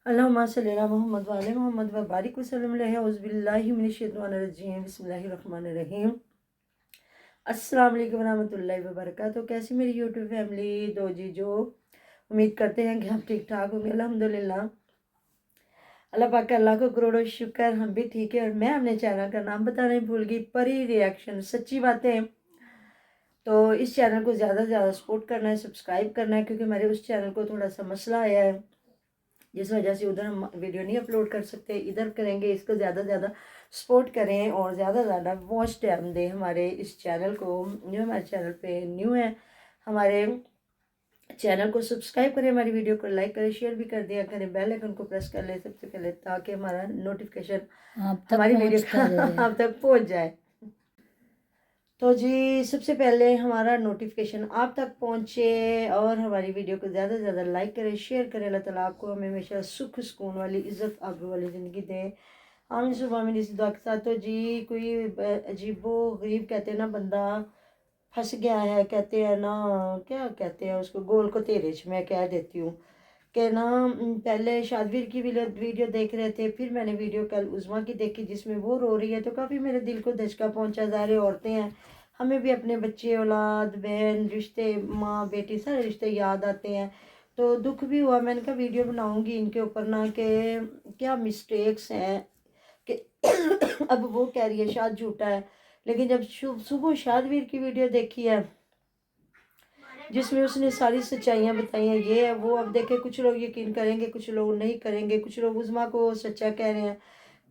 अल्लाहुम्मा सल्ली अला मोहम्मद व आले मोहम्मद व बारिक वसल्लम अलैहि औज़ुबिल्लाहि मिनश्शैतानिर्रजीम बिस्मिल्लाहिर्रहमानिर्रहीम। अस्सलाम वालेकुम रहमतुल्लाहि व बरकातहू। कैसी मेरी यूट्यूब फैमिली दो जी जो उम्मीद करते हैं कि हम ठीक ठाक होंगे। अल्हम्दुलिल्लाह, अल्लाह पाक का अल्लाह को करोड़ों शुक्र, हम भी ठीक है। और मैं अपने चैनल का नाम बताना ही भूल गई, परी रिएक्शन सच्ची बातें। तो इस चैनल को ज़्यादा से ज़्यादा सपोर्ट करना है, सब्सक्राइब करना है, क्योंकि हमारे उस चैनल को थोड़ा सा मसला आया है, जिस वजह से उधर हम वीडियो नहीं अपलोड कर सकते, इधर करेंगे। इसको ज़्यादा से ज़्यादा सपोर्ट करें और ज़्यादा से ज़्यादा वॉच टाइम दें हमारे इस चैनल को। जो हमारे चैनल पे न्यू है, हमारे चैनल को सब्सक्राइब करें, हमारी वीडियो को लाइक करें, शेयर भी कर दिया करें, बेल आइकन को प्रेस कर लें सबसे पहले, ताकि हमारा नोटिफिकेशन आप तक हमारी वीडियो पहुंचता रहे। आप तक पहुँच जाए। तो जी, सबसे पहले हमारा नोटिफिकेशन आप तक पहुँचे और हमारी वीडियो को ज़्यादा से ज़्यादा लाइक करें, शेयर करें। अल्लाह ताला आपको हमें हमेशा सुख सुकून वाली, इज़्ज़त आबरू वाली ज़िंदगी दे। आमीन सुबह आमीन इस दुआ के साथ। तो जी, कोई अजीबो गरीब कहते हैं ना, बंदा फंस गया है, कहते हैं ना, क्या कहते हैं उसको, गोल को तेरे च, मैं कह देती हूँ कि ना, पहले शादवीर की वीडियो देख रहे थे, फिर मैंने वीडियो कल उज़मा की देखी जिसमें वो रो रही है, तो काफ़ी मेरे दिल को धचका पहुंचा। ज़ाहिर औरतें हैं, हमें भी अपने बच्चे, औलाद, बहन, रिश्ते, माँ बेटी, सारे रिश्ते याद आते हैं। तो दुख भी हुआ। मैंने कहा वीडियो बनाऊंगी इनके ऊपर ना, कि क्या मिस्टेक्स हैं कि अब वो कह रही है शाद झूठा है, लेकिन जब सुबह शादवीर की वीडियो देखी है जिसमें उसने सारी सच्चाइयाँ बताई हैं, ये है वो, अब देखे कुछ लोग यकीन करेंगे, कुछ लोग नहीं करेंगे, कुछ लोग उज़मा को सच्चा कह रहे हैं,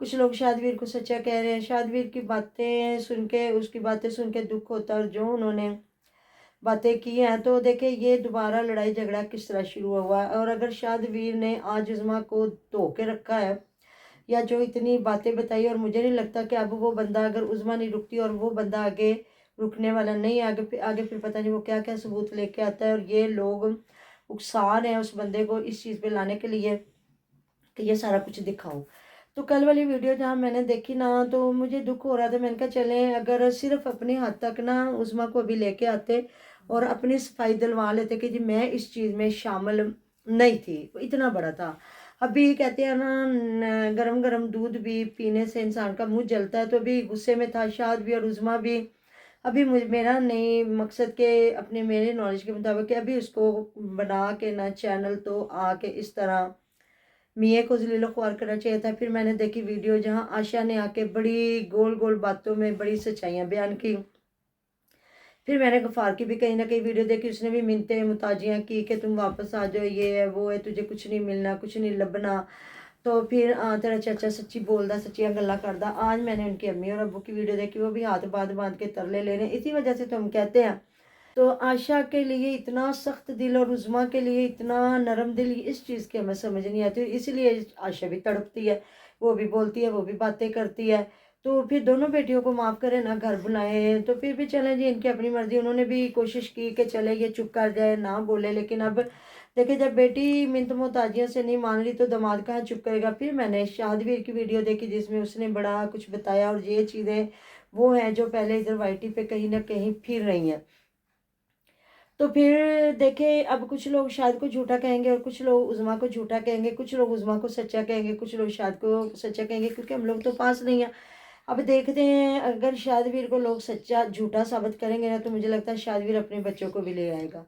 कुछ लोग शादवीर को सच्चा कह रहे हैं। शादवीर की बातें सुन के, उसकी बातें सुन के दुख होता है, और जो उन्होंने बातें की हैं, तो देखे ये दोबारा लड़ाई झगड़ा किस तरह शुरू हुआ है। और अगर शादवीर ने आज उज़मा को धो के रखा है, या जो इतनी बातें बताई, और मुझे नहीं लगता कि अब वो बंदा, अगर उज़मा नहीं रुकती और वो बंदा आगे रुकने वाला नहीं, आगे फिर पता नहीं वो क्या क्या सबूत लेके आता है। और ये लोग उकसा रहे हैं उस बंदे को इस चीज़ पे लाने के लिए कि ये सारा कुछ दिखाओ। तो कल वाली वीडियो जहाँ मैंने देखी ना, तो मुझे दुख हो रहा था। मैंने कहा चलें, अगर सिर्फ अपने हाथ तक ना उज़मा को अभी लेके आते और अपनी सफाई दिलवा लेते कि जी मैं इस चीज़ में शामिल नहीं थी, इतना बड़ा था। अभी कहते हैं ना, गरम गरम दूध भी पीने से इंसान का मुंह जलता है, तो अभी गुस्से में था शाद भी और उज़मा भी। अभी मुझे, मेरा नहीं मकसद के, अपने मेरे नॉलेज के मुताबिक कि अभी उसको बना के ना चैनल तो आके इस तरह मियाँ को जलीलो ख्वार करना चाहिए था। फिर मैंने देखी वीडियो जहाँ आशा ने आके बड़ी गोल गोल बातों में बड़ी सच्चाइयाँ बयान की। फिर मैंने गफ़ार की भी कहीं ना कहीं वीडियो देखी, उसने भी मिन्नतें मुताजियाँ की कि तुम वापस आ जाओ, ये है वो है, तुझे कुछ नहीं मिलना, कुछ नहीं लभना। तो फिर तेरा चाचा सच्ची बोलदा, सच्चियाँ गल्लां करदा। आज मैंने उनकी अम्मी और अब्बू की वीडियो देखी, वो भी हाथ बांध बांध के तरले ले रहे हैं। इसी वजह से तो हम कहते हैं, तो आशा के लिए इतना सख्त दिल और उज़मा के लिए इतना नरम दिल, इस चीज़ की हमें समझ नहीं आती। इसलिए आशा भी तड़पती है, वो भी बोलती है, वो भी बातें करती है। तो फिर दोनों बेटियों को माफ़ करें ना, घर बुलाए, तो फिर भी चलें जी, इनकी अपनी मर्ज़ी। उन्होंने भी कोशिश की कि चले ये चुप कर जाए, ना बोले, लेकिन अब देखिए, जब बेटी मिन्नत मोहताजियों से नहीं मान रही, तो दामाद कहाँ चुप करेगा। फिर मैंने शादवीर की वीडियो देखी जिसमें उसने बड़ा कुछ बताया, और ये चीज़ें वो हैं जो पहले इधर वाईटी पे कहीं ना कहीं फिर रही हैं। तो फिर देखे, अब कुछ लोग शाद को झूठा कहेंगे और कुछ लोग उज़मा को झूठा कहेंगे, कुछ लोग उज़मा को सच्चा कहेंगे, कुछ लोग शाद को सच्चा कहेंगे, क्योंकि हम लोग तो पास नहीं है। अब देखते हैं, अगर शादवीर को लोग सच्चा झूठा साबित करेंगे ना, तो मुझे लगता है शादवीर अपने बच्चों को भी ले आएगा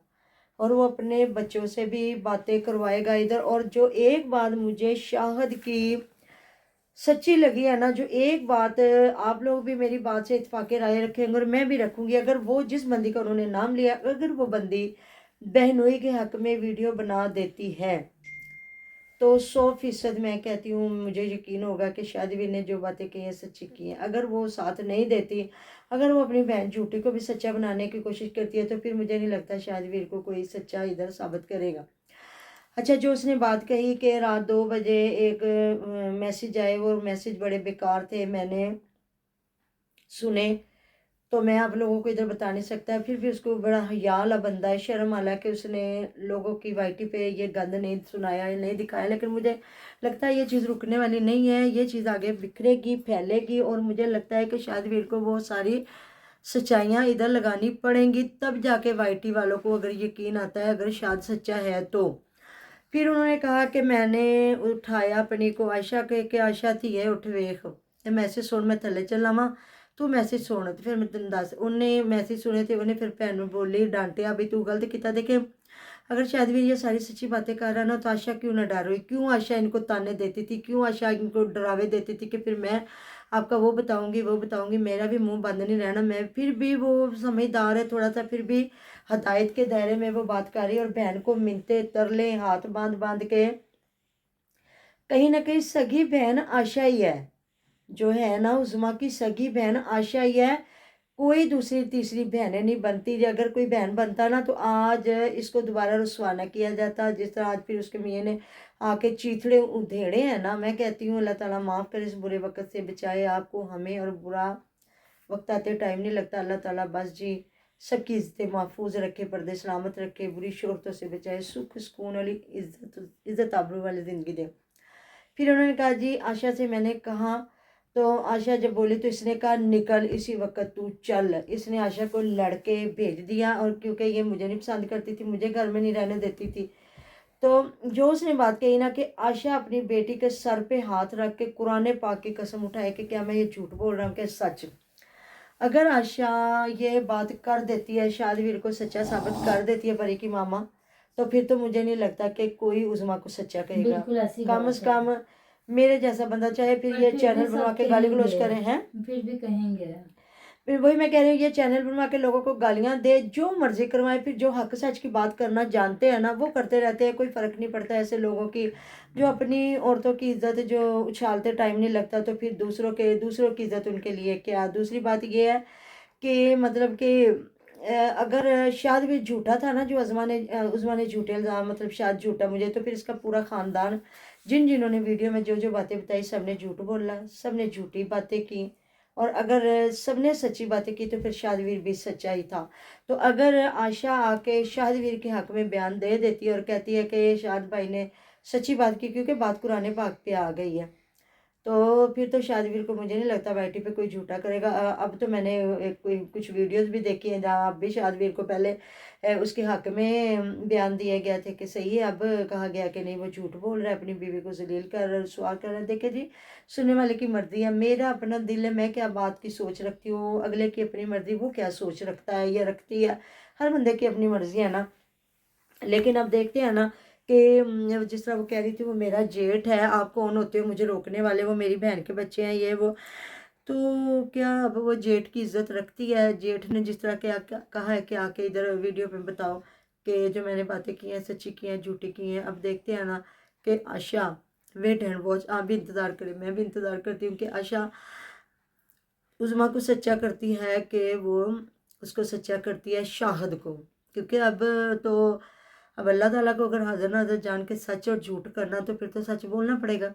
और वो अपने बच्चों से भी बातें करवाएगा इधर। और जो एक बात मुझे शाहद की सच्ची लगी है ना, जो एक बात, आप लोग भी मेरी बात से इत्फाक़े राय रखेंगे और मैं भी रखूंगी, अगर वो जिस बंदी का उन्होंने नाम लिया, अगर वो बंदी बहनोई के हक में वीडियो बना देती है, तो 100% मैं कहती हूँ, मुझे यकीन होगा कि शादवीर ने जो बातें की हैं सच्ची की हैं। अगर वो साथ नहीं देती, अगर वो अपनी बहन झूठी को भी सच्चा बनाने की कोशिश करती है, तो फिर मुझे नहीं लगता शादवीर को कोई सच्चा इधर साबित करेगा। अच्छा, जो उसने बात कही कि रात 2 बजे एक मैसेज आए, वो मैसेज बड़े बेकार थे, मैंने सुने, तो मैं आप लोगों को इधर बता नहीं सकता। फिर भी उसको बड़ा हया वाला बंदा है, शर्म वाला, कि उसने लोगों की वाईटी पे ये गंद नहीं सुनाया, नहीं दिखाया। लेकिन मुझे लगता है ये चीज़ रुकने वाली नहीं है, ये चीज़ आगे बिखरेगी, फैलेगी, और मुझे लगता है कि शादवीर को वो सारी सच्चाइयाँ इधर लगानी पड़ेंगी, तब जाके वाईटी वालों को अगर यकीन आता है, अगर शाद सच्चा है तो। फिर उन्होंने कहा कि मैंने उठाया अपनी को आयशा के कि आयशा थी है उठ वेख ते मैसेज सुन मैं थले चला वा तू मैसेज सुन ते फिर मैं तेन दस उन्हें मैसेज सुने थे उन्हें फिर भैन में बोली डांटिया भी तू गलत किया देखे अगर शायद भी ये सारी सच्ची बातें कर रहा ना तो आशा क्यों ना डर हुई क्यों आशा इनको ताने देती थी क्यों आशा इनको डरावे देती थी कि फिर मैं आपका वो बताऊंगी मेरा भी मुंह बंद नहीं रहना मैं फिर भी वो समझदार है थोड़ा सा फिर भी हदायत के दायरे में वो बात कर रही और बहन को मिलते तरले हाथ बांध बांध के कहीं ना कहीं सगी बहन आशा ही है जो है ना उज़मा की सगी बहन आशा ही है कोई दूसरी तीसरी बहनें नहीं बनती अगर कोई बहन बनता ना तो आज इसको दोबारा रुसवा ना किया जाता जिस तरह आज फिर उसके मियाँ ने आके चीथड़े उधेड़े हैं ना मैं कहती हूँ अल्लाह ताला माफ़ करे इस बुरे वक्त से बचाए आपको हमें और बुरा वक्त आते टाइम नहीं लगता अल्लाह ताला बस जी सबकी इज्जतें महफूज रखे पर्दे सलामत रखे बुरी शोहरतों से बचाए सुख सुकून वाली इज्जत आबरू वाली ज़िंदगी दे। फिर उन्होंने कहा जी आशा से मैंने कहा तो आशा जब बोली तो इसने कहा निकल इसी वक्त तू चल इसने आशा को लड़के भेज दिया और क्योंकि ये मुझे नहीं पसंद करती थी मुझे घर में नहीं रहने देती थी तो जो उसने बात कही ना कि आशा अपनी बेटी के सर पे हाथ रख के कुरान पाक की कसम उठाए कि क्या मैं ये झूठ बोल रहा हूँ कि सच अगर आशा ये बात कर देती है शादवीर को सच्चा साबित कर देती है परी की मामा तो फिर तो मुझे नहीं लगता कि कोई उज़मा को सच्चा कहेगा कम से कम मेरे जैसा बंदा चाहे फिर ये चैनल बनवा के गाली गलौज करें हैं फिर भी कहेंगे फिर वही मैं कह रही हूँ ये चैनल बनवा के लोगों को गालियां दे जो मर्जी करवाए फिर जो हक सच की बात करना जानते हैं ना वो करते रहते हैं कोई फ़र्क नहीं पड़ता ऐसे लोगों की जो अपनी औरतों की इज्जत जो उछालते टाइम नहीं लगता तो फिर दूसरों की इज्जत उनके लिए क्या। दूसरी बात ये है कि मतलब कि अगर शायद भी झूठा था ना जो उज़मा ने झूठे इल्ज़ाम मतलब शायद झूठा मुझे तो फिर इसका पूरा ख़ानदान जिन्होंने वीडियो में जो जो बातें बताई सब ने झूठ बोला सब ने झूठी बातें की और अगर सबने सच्ची बातें की तो फिर शादवीर भी सच्चा ही था। तो अगर आशा आके शादवीर के हक में बयान दे देती है और कहती है कि शाद भाई ने सच्ची बात की क्योंकि बात कुरान पाक पे आ गई है तो फिर तो शादवीर को मुझे नहीं लगता वाईटी पे कोई झूठा करेगा। अब तो मैंने कोई कुछ वीडियोस भी देखी हैं जहाँ अब भी शादवीर को पहले उसके हक में बयान दिए गया थे कि सही है अब कहा गया कि नहीं वो झूठ बोल रहा है अपनी बीवी को जलील कर रहा है सवाल कर रहा है। देखे जी सुनने वाले की मर्जी है मेरा अपना दिल है मैं क्या बात की सोच रखती हूँ अगले की अपनी मर्जी वो क्या सोच रखता है या रखती है हर बंदे की अपनी मर्जी है ना। लेकिन अब देखते हैं ना कि जिस तरह वो कह रही थी वो मेरा जेठ है आप कौन होते हो मुझे रोकने वाले वो मेरी बहन के बच्चे हैं ये वो तो क्या अब वो जेठ की इज्जत रखती है। जेठ ने जिस तरह क्या कहा है कि आके इधर वीडियो पे बताओ कि जो मैंने बातें की हैं सच्ची की हैं झूठी की हैं। अब देखते हैं ना कि आशा वेट एंड वॉच आप भी इंतज़ार करें मैं भी इंतज़ार करती हूँ कि आशा उज़मा को सच्चा करती है कि वो उसको सच्चा करती है शाहद को क्योंकि अब अल्लाह ताला को अगर हाजिर नाजर जान के सच और झूठ करना तो फिर तो सच बोलना पड़ेगा।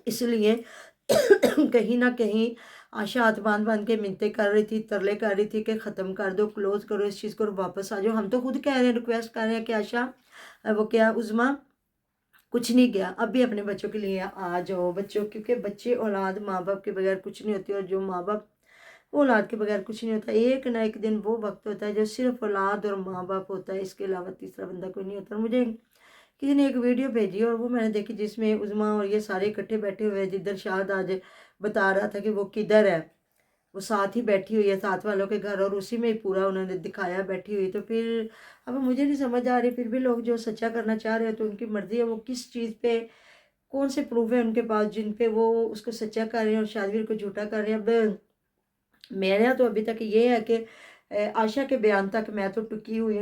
इसलिए कहीं ना कहीं आशा हाथ बांध बांध के मिन्नतें कर रही थी तरले कर रही थी कि ख़त्म कर दो क्लोज करो इस चीज़ को और वापस आ जाओ। हम तो खुद कह रहे हैं रिक्वेस्ट कर रहे हैं कि आशा वो क्या उज़मा कुछ नहीं किया अब भी अपने बच्चों के लिए आ जाओ बच्चों क्योंकि बच्चे औलाद माँ बाप के बगैर कुछ नहीं होती और जो माँ बाप औलाद के बगैर कुछ नहीं होता। एक ना एक दिन वो वक्त होता है जो सिर्फ औलाद और माँ बाप होता है इसके अलावा तीसरा बंदा कोई नहीं होता। और मुझे किसी ने एक वीडियो भेजी और वो मैंने देखी जिसमें उज़मा और ये सारे इकट्ठे बैठे हुए हैं जिधर शाहद आज बता रहा था कि वो किधर है वो साथ ही बैठी हुई है साथ वालों के घर और उसी में ही पूरा उन्होंने दिखाया बैठी हुई। तो फिर अब मुझे नहीं समझ आ रही फिर भी लोग जो सच्चा करना चाह रहे हैं तो उनकी मर्जी है वो किस चीज़ पे कौन से प्रूफ है उनके पास जिन पे वो उसको सच्चा कर रहे हैं और शादवीर को झूठा कर रहे हैं। अब मेरा तो अभी तक ये है कि आशा के बयान तक मैं तो टिकी हुई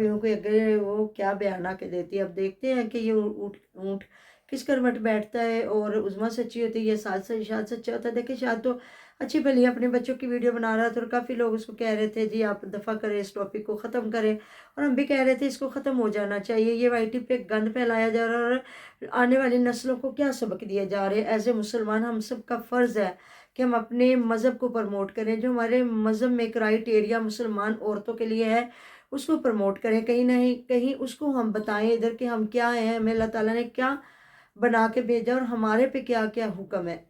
हूँ कि अगर वो क्या बयान आके देती है। अब देखते हैं कि ये ऊँट ऊँट किस करवट बैठता है और उज़मा सच्ची होती है या शायद सच्चा होता है। देखिए शायद तो अच्छी भली अपने बच्चों की वीडियो बना रहा था और काफ़ी लोग उसको कह रहे थे जी आप दफ़ा करें इस टॉपिक को ख़त्म करें और हम भी कह रहे थे इसको ख़त्म हो जाना चाहिए। ये वाईटी पे गंद फैलाया जा रहा है और आने वाली नस्लों को क्या सबक दिया जा रहा है। एज ए मुसलमान हम सब का फ़र्ज़ है कि हम अपने मज़हब को प्रमोट करें जो हमारे मज़हब में क्राइटेरिया मुसलमान औरतों के लिए है उसको प्रमोट करें कहीं ना कहीं उसको हम बताएं इधर कि हम क्या हैं हमें अल्लाह ताला ने क्या बना के भेजा और हमारे पे क्या क्या हुक्म है।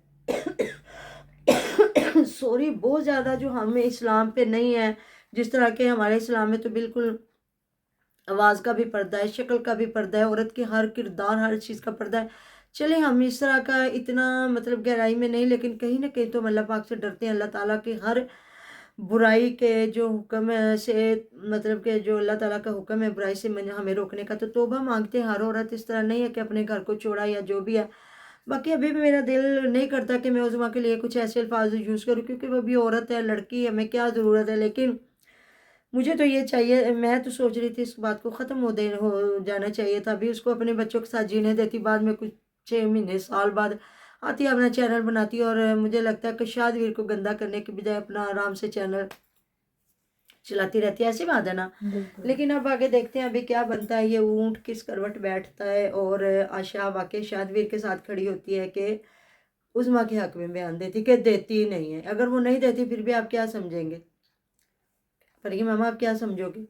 सॉरी बहुत ज़्यादा जो हमें इस्लाम पे नहीं है जिस तरह के हमारे इस्लाम में तो बिल्कुल आवाज़ का भी पर्दा है, शक्ल का भी पर्दा है, औरत के हर किरदार हर चीज़ का पर्दा है। चले हम इस तरह का इतना मतलब गहराई में नहीं, लेकिन कहीं ना कहीं तो हम अल्लाह पाक से डरते हैं, अल्लाह ताला की हर बुराई के जो हुक्म है से मतलब कि जो अल्लाह ताला का हुक्म है बुराई से हमें रोकने का, तो तौबा मांगते हैं। हर औरत इस तरह नहीं है कि अपने घर को छोड़ा या जो भी है। बाकी अभी भी मेरा दिल नहीं करता कि मैं उज़्मा के लिए कुछ ऐसे अल्फाज यूज़ करूँ, क्योंकि वो भी औरत है, लड़की है, हमें क्या ज़रूरत है। लेकिन मुझे तो ये चाहिए, मैं तो सोच रही थी इस बात को ख़त्म हो जाना चाहिए था। अभी उसको अपने बच्चों के साथ जीने देती, बाद में कुछ 6 महीने साल बाद आती है, अपना चैनल बनाती है, और मुझे लगता है कि शादवीर को गंदा करने के बजाय अपना आराम से चैनल चलाती रहती है। ऐसी बात है ना। बिल्कुल। लेकिन अब आगे देखते हैं अभी क्या बनता है। ये ऊंट किस करवट बैठता है, और आशा वाकई शादवीर के साथ खड़ी होती है कि उज़्मा के हक में बयान देती, कि देती ही नहीं है। अगर वो नहीं देती फिर भी आप क्या समझेंगे, पर मामा आप क्या समझोगे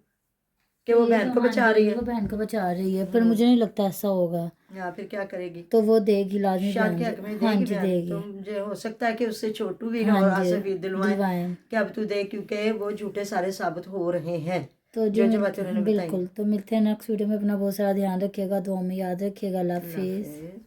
कि वो यही बहन तो को मान बचा रही जाएगी, है। वो बहन को बचा रही है, पर मुझे नहीं लगता ऐसा होगा। या फिर क्या करेगी, तो वो देगी, लाजमी शाद बयान के दे। हक में हाँ देगी जी, बयान। तो देगी। मुझे हो सकता है कि उससे छोटू वीर हाँ और जी, आसफ वीर दिलवाएं दिलवाएं। कि अब तू दे, क्योंकि वो झूठे सारे साबित हो रहे हैं तो जो जो जो मिलते बातें हैं, उन्होंने बताई। बिल्कुल। तो मिलते हैं नेक्स्ट वीडियो में। अपना बहुत सारा ध्यान रखिएगा, दुआ में याद रखिएगा। अल्लाह अल्लाह हाफिज़। हाफिज।